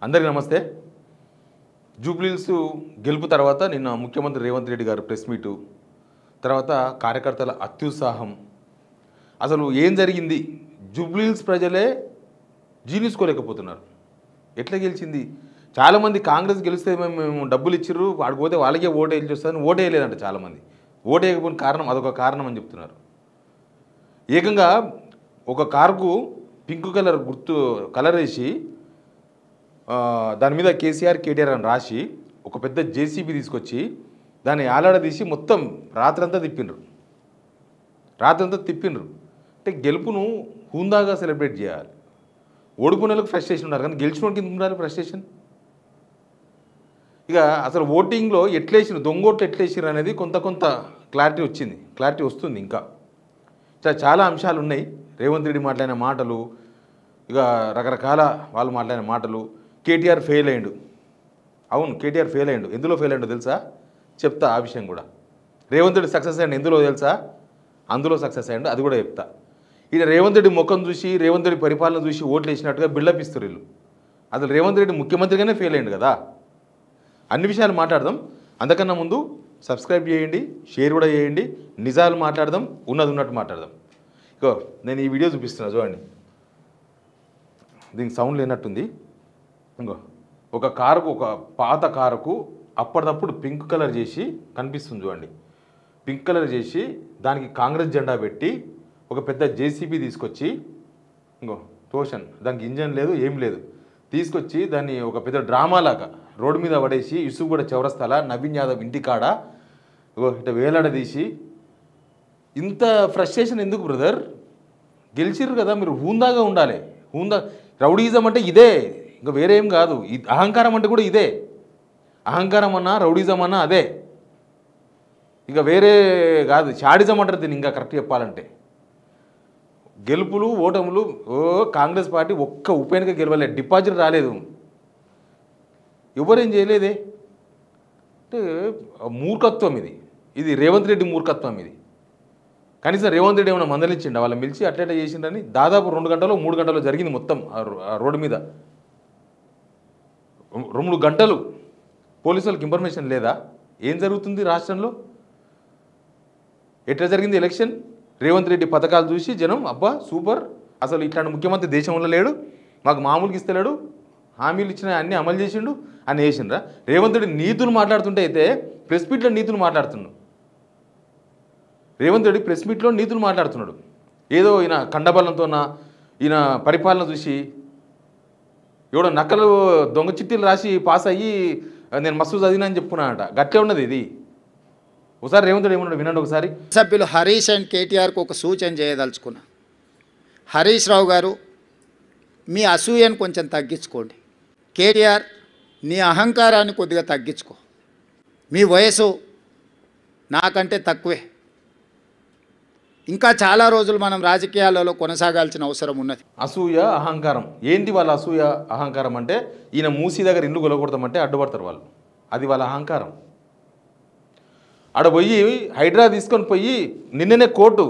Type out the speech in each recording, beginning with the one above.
అందరికీ నమస్తే. జూబ్లీహిల్స్ గెలుపు తర్వాత నిన్న ముఖ్యమంత్రి రేవంత్ రెడ్డి గారు ప్రెస్ మీటు, తర్వాత కార్యకర్తల అత్యుత్సాహం. అసలు ఏం జరిగింది? జూబ్లీహిల్స్ ప్రజలే జీర్ణించుకోలేకపోతున్నారు. ఎట్లా గెలిచింది? చాలామంది కాంగ్రెస్ గెలిస్తే మేము డబ్బులు ఇచ్చిర్రు, వాడికి పోతే వాళ్ళకే ఓటు వేయాల్సి వస్తుందని ఓటు వేయలేదంట. చాలామంది ఓటు వేయకపోయిన కారణం అదొక కారణం అని చెప్తున్నారు. ఏకంగా ఒక కారుకు పింక్ కలర్ కలర్ వేసి దాని మీద కేసీఆర్ కేటీఆర్ అని రాసి ఒక పెద్ద జేసీబీ తీసుకొచ్చి దాన్ని ఆలాడదీసి మొత్తం రాత్రంతా తిప్పిండ్రు. అంటే గెలుపును హుందాగా సెలబ్రేట్ చేయాలి. ఓడిపోయినలకు ఫ్రస్ట్రేషన్ ఉన్నారు, కానీ గెలిచినోడికి ఎందుకు ఉండాలి ఫ్రస్ట్రేషన్? ఇక అసలు ఓటింగ్లో ఎట్లేసిరు, దొంగోట్లు ఎట్లేసిరు అనేది కొంత క్లారిటీ వస్తుంది. ఇంకా చాలా అంశాలు ఉన్నాయి. రేవంత్ రెడ్డి మాట్లాడిన మాటలు, ఇక రకరకాల వాళ్ళు మాట్లాడిన మాటలు. కేటీఆర్ ఫెయిల్ అయ్యిండు. అవును, కేటీఆర్ ఫెయిల్ అయ్యిండు. ఎందులో ఫెయిల్ అయ్యిండో తెలుసా? చెప్తా ఆ విషయం కూడా. రేవంత్ రెడ్డి సక్సెస్ అయ్యండి ఎందులో తెలుసా? అందులో సక్సెస్ అయ్యండు, అది కూడా చెప్తా. ఇక రేవంత్ రెడ్డి ముఖం చూసి, రేవంత్ రెడ్డి పరిపాలన చూసి ఓట్లు వేసినట్టుగా బిల్డప్ ఇస్తారు వీళ్ళు. అసలు రేవంత్ రెడ్డి ముఖ్యమంత్రిగానే ఫెయిల్ అయ్యిండు కదా. అన్ని విషయాలు మాట్లాడదాం. అంతకన్నా ముందు సబ్స్క్రైబ్ చేయండి, షేర్ కూడా చేయండి. నిజాలు మాట్లాడదాం, ఉన్నట్టు మాట్లాడదాం. ఇగో నేను ఈ వీడియో చూపిస్తున్నా చూడండి. దీనికి సౌండ్ లేనట్టుంది. ఇంకో ఒక పాత కారుకు అప్పటిదప్పుడు పింక్ కలర్ చేసి కనిపిస్తుంది చూడండి. పింక్ కలర్ చేసి దానికి కాంగ్రెస్ జెండా పెట్టి ఒక పెద్ద జేసీబీ తీసుకొచ్చి, ఇంకో టోషన్, దానికి ఇంజన్ లేదు ఏం లేదు, తీసుకొచ్చి దాన్ని ఒక పెద్ద డ్రామాలాగా రోడ్డు మీద పడేసి యూసుఫ్గూడ చౌరస్తాల నవీన్ యాదవ్ ఇంటికాడ ఇట్లా వేలాడదీసి. ఇంత ఫ్రస్ట్రేషన్ ఎందుకు బ్రదర్? గెలిచిర్రు కదా, మీరు హూందాగా ఉండాలి. రౌడీజం అంటే ఇదే, ఇంకా వేరే ఏం కాదు. అహంకారం అంటే కూడా ఇదే. అహంకారం అన్నా రౌడీజం అన్నా అదే, ఇక వేరే కాదు. షాడిజం అంటారు దీన్ని ఇంకా కరెక్ట్ చెప్పాలంటే. గెలుపులు ఓటములు, కాంగ్రెస్ పార్టీ ఒక్క ఉప ఎన్నిక గెలవలేదు, డిపాజిట్ రాలేదు, ఎవరేం చేయలేదే. అంటే మూర్ఖత్వం ఇది రేవంత్ రెడ్డి మూర్ఖత్వం ఇది. కనీసం రేవంత్ రెడ్డి ఏమైనా మందలిచ్చిండ? వాళ్ళని పిలిచి అట్లా చేసిండని. దాదాపు 2 గంటలు 3 గంటలు జరిగింది మొత్తం ఆ రోడ్డు మీద. 2 గంటలు పోలీసులకు ఇన్ఫర్మేషన్ లేదా? ఏం జరుగుతుంది రాష్ట్రంలో? ఎట్లా జరిగింది ఎలక్షన్? రేవంత్ రెడ్డి పథకాలు చూసి జనం అబ్బా సూపర్, అసలు ఇట్లాంటి ముఖ్యమంత్రి దేశంలో లేడు, మాకు మామూలుగా ఇస్తలేడు, హామీలు ఇచ్చిన అన్నీ అమలు చేసిండు అని వేసిండ్రా. రేవంత్ రెడ్డి నీతులు మాట్లాడుతుంటే అయితే ప్రెస్ మీట్లో నీతులు మాట్లాడుతున్నాడు. రేవంత్ రెడ్డి ప్రెస్ మీట్లో నీతులు మాట్లాడుతున్నాడు. ఏదో ఈయన కండబలంతో ఈయన పరిపాలన చూసి ఎవడో నక్కలు దొంగ చిట్టీలు రాసి పాస్ అయ్యి నేను మస్తు చదివినా అని చెప్పుకున్నానట. గట్లే ఉన్నది ఇది. ఒకసారి రేవంత్ రెడ్డి ఏమన్నాడు వినండి ఒకసారి. సభ్యులు హరీష్ అండ్ కేటీఆర్కు ఒక సూచన చేయదలుచుకున్నా. హరీష్ రావు గారు, మీ అసూయను కొంచెం తగ్గించుకోండి. కేటీఆర్, నీ అహంకారాన్ని కొద్దిగా తగ్గించుకో. మీ వయసు నాకంటే తక్కువే. ఇంకా చాలా రోజులు మనం రాజకీయాలలో కొనసాగాల్సిన అవసరం ఉన్నది. అసూయ అహంకారం ఏంటి? వాళ్ళ అసూయ అహంకారం అంటే ఈయన మూసీ దగ్గర ఇల్లు కొలగొడతామంటే అడ్డుపడతారు వాళ్ళు. అది వాళ్ళ అహంకారం. ఆడ పోయి హైడ్రా తీసుకొని పోయి నిన్ననే కోర్టు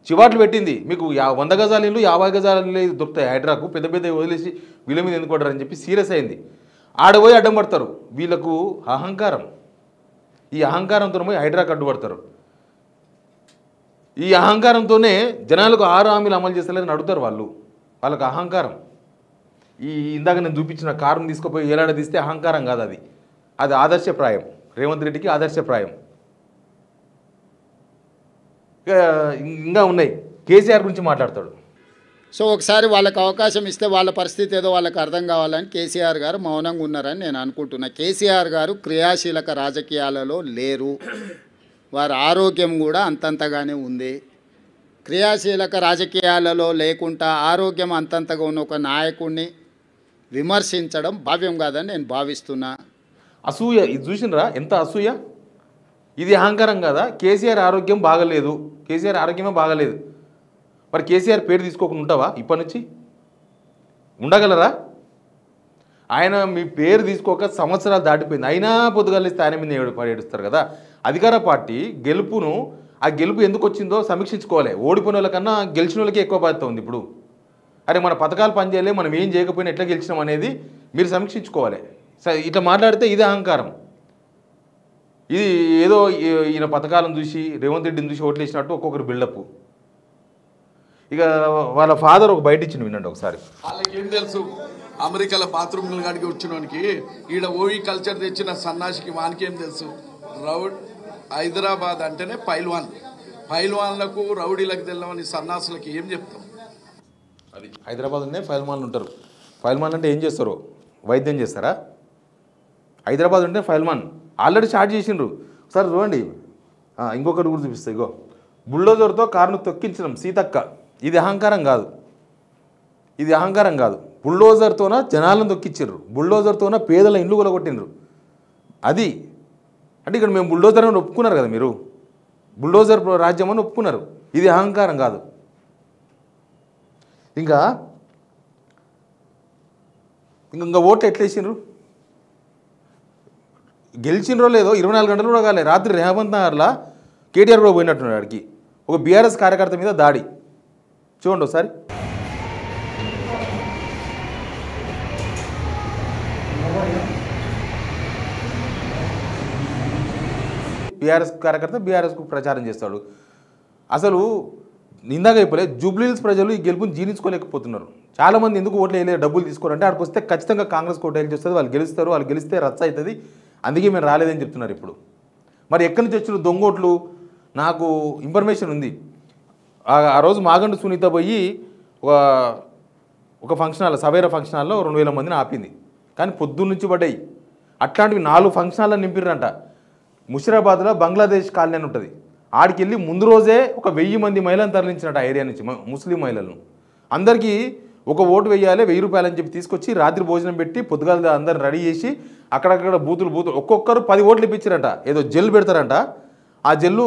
చివాట్లు పెట్టింది, మీకు 100 గజాల ఇల్లు 50 గజాల ఇల్లు దొరుకుతాయి హైడ్రాకు, పెద్ద వదిలేసి వీళ్ళ మీద ఎందుకు పడరు అని చెప్పి సీరియస్ అయింది. ఆడ పోయి అడ్డం పడతారు. వీళ్ళకు అహంకారం. ఈ అహంకారంతో పోయి హైడ్రాకు అడ్డుపడతారు. ఈ అహంకారంతోనే జనాలకు 6 హామీలు అమలు చేస్తలేదని అడుగుతారు వాళ్ళు. వాళ్ళకు అహంకారం. ఇందాక నేను చూపించిన కారుని తీసుకుపోయి ఏలాడదీస్తే అహంకారం కాదు, అది ఆదర్శప్రాయం. రేవంత్ రెడ్డికి ఆదర్శప్రాయం. ఇంకా ఉన్నాయి. కేసీఆర్ గురించి మాట్లాడతాడు. సో ఒకసారి వాళ్ళకి అవకాశం ఇస్తే వాళ్ళ పరిస్థితి ఏదో వాళ్ళకి అర్థం కావాలని కేసీఆర్ గారు మౌనంగా ఉన్నారని నేను అనుకుంటున్నా. కేసీఆర్ గారు క్రియాశీలక రాజకీయాలలో లేరు. వారి ఆరోగ్యం కూడా అంతంతగానే ఉంది. క్రియాశీలక రాజకీయాలలో లేకుండా ఆరోగ్యం అంతంతగా ఉన్న ఒక నాయకుడిని విమర్శించడం భావ్యం కాదని నేను భావిస్తున్నా. అసూయ ఇది చూసినరా? ఎంత అసూయ! ఇది అహంకారం కదా. కేసీఆర్ ఆరోగ్యం బాగలేదు, కేసీఆర్ ఆరోగ్యమే బాగలేదు. మరి కేసీఆర్ పేరు తీసుకోకుండా ఉంటావా? ఇప్పటి నుంచి ఉండగలరా? ఆయన మీ పేరు తీసుకోక సంవత్సరాలు దాటిపోయింది, అయినా పొద్దుగలిస్తే ఆయన మీద ఏడుస్తారు కదా. అధికార పార్టీ గెలుపును, ఆ గెలుపు ఎందుకు వచ్చిందో సమీక్షించుకోవాలి. ఓడిపోయిన వాళ్ళకన్నా గెలిచిన వాళ్ళకే ఎక్కువ బాధ్యత ఉంది ఇప్పుడు. అరే మన పథకాలు పనిచేయలే, మనం ఏం చేయకపోయినా ఎట్లా గెలిచినాం అనేది మీరు సమీక్షించుకోవాలి. ఇట్లా మాట్లాడితే ఇది అహంకారం. ఇది ఏదో ఈయన పథకాలను చూసి రేవంత్ రెడ్డిని చూసి ఓట్లు వేసినట్టు ఒక్కొక్కరు బిల్డప్. ఇక వాళ్ళ ఫాదర్ ఒక బయట ఇచ్చింది, వినండి ఒకసారి. వాళ్ళకేం తెలుసు, అమెరికాలో బాత్రూమ్లు కాడికి వచ్చినోనికి ఈడ ఓవి కల్చర్ తెచ్చిన సన్నాసికి వానికేం తెలుసు. హైదరాబాద్ అంటేనే పైల్వాన్లకు రౌడీలకు తెల్లవని సన్నాసులకి ఏం చెప్తాం. అది హైదరాబాద్ ఉంటే ఫైల్మాన్లు ఉంటారు. ఫైల్మాన్ అంటే ఏం చేస్తారు? వైద్యం చేస్తారా? హైదరాబాద్ ఉంటే ఫైల్మాన్ ఆల్రెడీ స్టార్ట్ చేసిండ్రు. ఒకసారి చూడండి, ఇంకొకటి కూడా చూపిస్తాయి. ఇగో బుల్డోజర్తో కారును తొక్కించడం సీతక్క. ఇది అహంకారం కాదు, ఇది అహంకారం కాదు. బుల్డోజర్తోన జనాలను తొక్కించారు, బుల్డోజర్తోన పేదల ఇండ్లు కొలగొట్టిండ్రు. అది అంటే ఇక్కడ మేము బుల్డోజర్ అని ఒప్పుకున్నారు కదా, మీరు బుల్డోజర్ రాజ్యం అని ఒప్పుకున్నారు. ఇది అహంకారం కాదు. ఇంకా ఓట్లు ఎట్లా వేసిండ్రు? గెలిచినరో లేదో 24 గంటలు కూడా కాలే, రాత్రి రేవంత్ నగర్లో కేటీఆర్ కూడా పోయినట్టున్నాడు ఆడికి. ఒక బీఆర్ఎస్ కార్యకర్త మీద దాడి చూడండి ఒకసారి. బీఆర్ఎస్ కార్యకర్త బీఆర్ఎస్కు ప్రచారం చేస్తాడు. అసలు ఇందాక అయిపోలే, జూబ్లీహిల్స్ ప్రజలు ఈ గెలుపుని జీర్ణించుకోలేకపోతున్నారు. చాలామంది ఎందుకు ఓట్లు వేయలేదు, డబ్బులు తీసుకోవాలంటే అక్కడికి వస్తే ఖచ్చితంగా కాంగ్రెస్ కోట వేయాల్సి వస్తుంది, వాళ్ళు గెలుస్తారు, వాళ్ళు గెలిస్తే రచ్చ అవుతుంది, అందుకే మేము రాలేదని చెప్తున్నారు ఇప్పుడు. మరి ఎక్కడి నుంచి వచ్చిన దొంగోట్లు? నాకు ఇన్ఫర్మేషన్ ఉంది. ఆ రోజు మాగండు సునీత పోయి ఒక ఫంక్షన్ హాల్, సవేరా ఫంక్షన్ హాల్లో 2000 మందిని ఆపింది, కానీ పొద్దున్న నుంచి పడ్డాయి. అట్లాంటివి 4 ఫంక్షన్ హాల్లో నింపిర్రంట. ముషిరాబాద్లో బంగ్లాదేశ్ కాలనీ అని ఉంటుంది, ఆడికి వెళ్ళి ముందు రోజే ఒక 1000 మంది మహిళలను తరలించినట్టు ఆ ఏరియా నుంచి, ముస్లిం మహిళలను. అందరికీ ఒక ఓటు వేయాలి, 1000 రూపాయలు అని చెప్పి తీసుకొచ్చి రాత్రి భోజనం పెట్టి పొద్దుగాల అందరిని రెడీ చేసి అక్కడక్కడ బూతులు ఒక్కొక్కరు 10 ఓట్లు ఇప్పించారంట. ఏదో జెల్ పెడతారంట, ఆ జెల్లు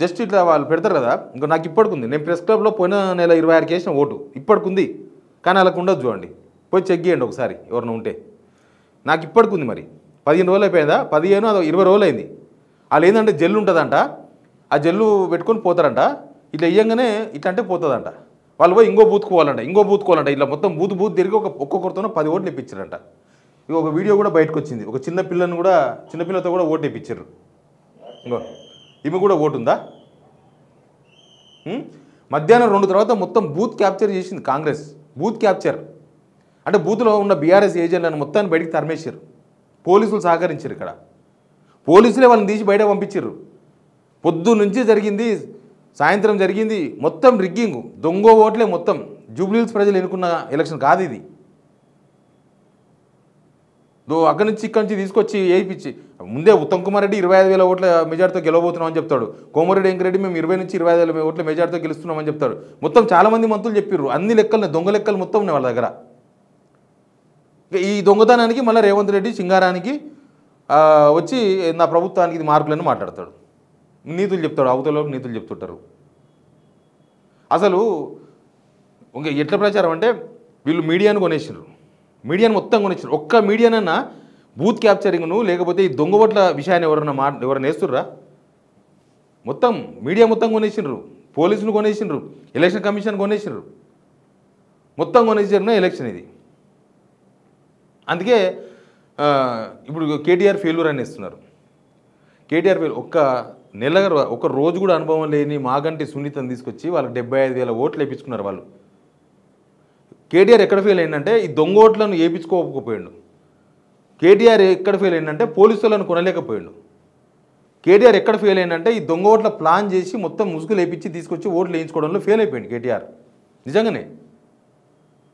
జస్ట్ ఇట్లా వాళ్ళు పెడతారు కదా. ఇంకా నాకు ఇప్పటికుంది, నేను ప్రెస్ క్లబ్లో పోయిన నెల 26 వేసిన ఓటు ఇప్పటికుంది, కానీ అలా ఉండదు. చూడండి, పోయి చెక్ చేయండి ఒకసారి ఎవరైనా ఉంటే. నాకు ఇప్పటికుంది. మరి 15 రోజులు అయిపోయిందా? 15 అది 20 రోజులు అయింది. వాళ్ళు ఏంటంటే జెల్లు ఉంటుందంట, ఆ జెల్లు పెట్టుకొని పోతారంట. ఇట్లా ఇయ్యంగానే ఇట్లా అంటే పోతుందంట. వాళ్ళు పోయి ఇంకో బూత్కోవాలంట. ఇట్లా మొత్తం బూత్ తిరిగి ఒక్కొక్కరితోనో 10 ఓట్లు ఇప్పించారంట. ఇక ఒక వీడియో కూడా బయటకు వచ్చింది, ఒక చిన్నపిల్లతో కూడా ఓటు ఇప్పించారు. ఇంకో ఈమె కూడా ఓటు ఉందా? మధ్యాహ్నం 2 తర్వాత మొత్తం బూత్ క్యాప్చర్ చేసింది కాంగ్రెస్. బూత్ క్యాప్చర్ అంటే బూత్లో ఉన్న బీఆర్ఎస్ ఏజెంట్లను మొత్తాన్ని బయటికి తరిమేశారు. పోలీసులు సహకరించారు. ఇక్కడ పోలీసులే వాళ్ళని తీసి బయట పంపించారు. పొద్దు నుంచి జరిగింది, సాయంత్రం జరిగింది, మొత్తం రిగ్గింగ్, దొంగ ఓట్లే మొత్తం. జూబ్లీహిల్స్ ప్రజలు ఎన్నుకున్న ఎలక్షన్ కాదు ఇది. అక్కడి నుంచి తీసుకొచ్చి వేయించి ముందే ఉత్తమ్ కుమార్ రెడ్డి 25,000 ఓట్ల మెజార్టీతో గెలవబోతున్నాం అని చెప్తాడు. కోమరెడ్డి వెంకరెడ్డి మేము 20 నుంచి 25,000 ఓట్ల మెజార్టీతో గెలుస్తున్నామని చెప్తాడు. మొత్తం చాలామంది మంత్రులు చెప్పారు. అన్ని లెక్కలు, దొంగ లెక్కలు మొత్తం ఉన్నాయి వాళ్ళ దగ్గర. ఈ దొంగతనానికి మళ్ళీ రేవంత్ రెడ్డి సింగారానికి వచ్చి నా ప్రభుత్వానికి ఇది మార్పులని మాట్లాడతాడు, నీతులు చెప్తాడు, అవతల నీతులు చెప్తుంటారు. అసలు ఇంకా ఎట్లా ప్రచారం అంటే వీళ్ళు మీడియాను కొనేసారు, మీడియాను మొత్తం కొనేసారు. ఒక్క మీడియానన్నా బూత్ క్యాప్చరింగ్ను లేకపోతే ఈ దొంగ ఓట్ల విషయాన్ని ఎవరైనా వేస్తుర్రా? మొత్తం మీడియా మొత్తం కొనేసిండ్రు, పోలీసులు కొనేసిండ్రు, ఎలక్షన్ కమిషన్ కొనేసిండ్రు, మొత్తం కొనేసారు ఎలక్షన్ ఇది. అందుకే ఇప్పుడు కేటీఆర్ ఫెయిల్యూర్ అని ఇస్తున్నారు. కేటీఆర్ ఫెయిల్ ఒక రోజు కూడా అనుభవం లేని మాగంటి సునీతను తీసుకొచ్చి వాళ్ళకి 75,000 ఓట్లు వేయించుకున్నారు వాళ్ళు. కేటీఆర్ ఎక్కడ ఫెయిల్ అయిందంటే ఈ దొంగ ఓట్లను వేయించుకోకపోయాడు. కేటీఆర్ ఎక్కడ ఫెయిల్ అయిందంటే పోలీసులను కొనలేకపోయాడు. కేటీఆర్ ఎక్కడ ఫెయిల్ అయిందంటే ఈ దొంగ ఓట్ల ప్లాన్ చేసి మొత్తం ముసుగులు వేయించి తీసుకొచ్చి ఓట్లు వేయించుకోవడంలో ఫెయిల్ అయిపోయింది కేటీఆర్. నిజంగానే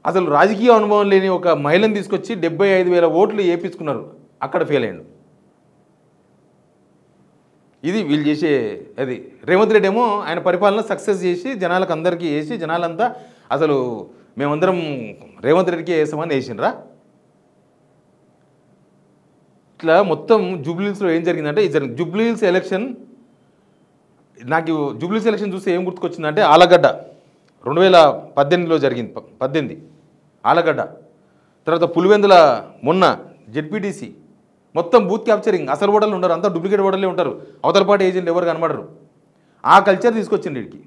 అసలు రాజకీయ అనుభవం లేని ఒక మహిళను తీసుకొచ్చి 75,000 ఓట్లు వేయించుకున్నారు, అక్కడ ఫెయిల్ అయ్యాడు. ఇది వీళ్ళు చేసే అది. రేవంత్ రెడ్డి ఏమో ఆయన పరిపాలన సక్సెస్ చేసి జనాలకు అందరికీ వేసి జనాలంతా అసలు మేమందరం రేవంత్ రెడ్డికి వేసామని వేసిండ్రా. ఇట్లా మొత్తం జూబ్లీహిల్స్లో ఏం జరిగిందంటే జూబ్లీహిల్స్ ఎలక్షన్, నాకు జూబ్లీహిల్స్ ఎలక్షన్ చూస్తే ఏం గుర్తుకొచ్చిందంటే ఆలగడ్డ 2018లో జరిగింది, 18 ఆలగడ్డ. తర్వాత పులివెందుల మొన్న జెడ్పీటీసీ మొత్తం బూత్ క్యాప్చరింగ్. అసలు ఓటర్లు ఉండరు, అంతా డూప్లికేట్ ఓటర్లే ఉంటారు, అవతల పార్టీ ఏజెంట్ ఎవరు కనబడరు. ఆ కల్చర్ తీసుకొచ్చింది వీడికి,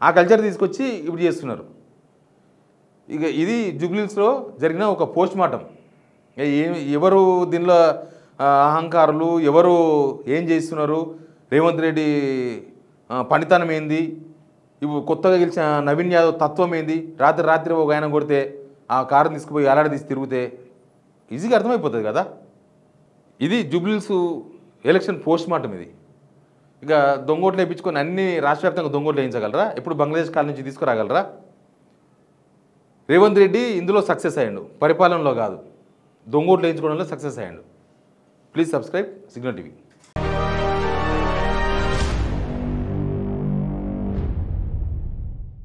ఆ కల్చర్ తీసుకొచ్చి ఇప్పుడు చేస్తున్నారు. ఇక ఇది జూబ్లీహిల్స్లో జరిగిన ఒక పోస్ట్ మార్టం. ఎవరు దీనిలో అహంకారులు, ఎవరు ఏం చేస్తున్నారు, రేవంత్ రెడ్డి పనితనం ఏంది, ఇప్పుడు కొత్తగా గెలిచిన నవీన్ యాదవ్ తత్వం ఏంది, రాత్రి ఒక ఆయన కొడితే ఆ కారు తీసుకుపోయి అలాడదీసి తిరిగితే ఈజీగా అర్థమైపోతుంది కదా. ఇది జూబ్లీహిల్స్ ఎలక్షన్ పోస్ట్ మార్టం. ఇది ఇక దొంగోట్లు వేయించుకొని అన్ని రాష్ట్ర వ్యాప్తంగా దొంగోట్లు వేయించగలరా? ఎప్పుడు బంగ్లాదేశ్ కాలం నుంచి తీసుకురాగలరా? రేవంత్ రెడ్డి ఇందులో సక్సెస్ అయ్యాడు, పరిపాలనలో కాదు, దొంగోట్లు వేయించుకోవడంలో సక్సెస్ అయ్యాడు. Please subscribe signal TV.